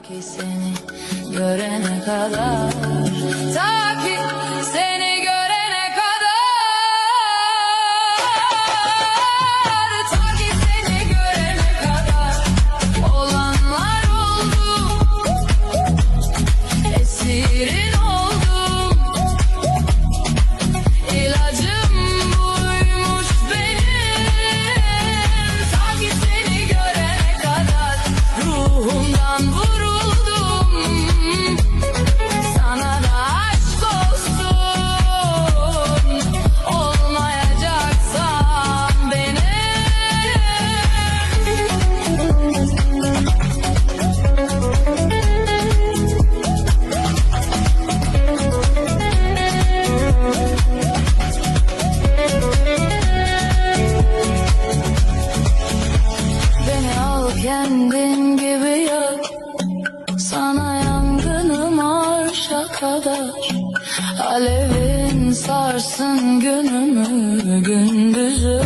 ki seni görene kadar, ta ki seni görene kadar, ta ki seni görene kadar olanlar oldu, esirin oldum, ilacım buymuş benim, ta ki seni görene kadar ruhumdan vuruldum, sana da aşk olsun, olmayacaksan benim. Beni al kendin gibi yak, sana yangınım arşa kadar, alevin sarsın günümü, gündüzü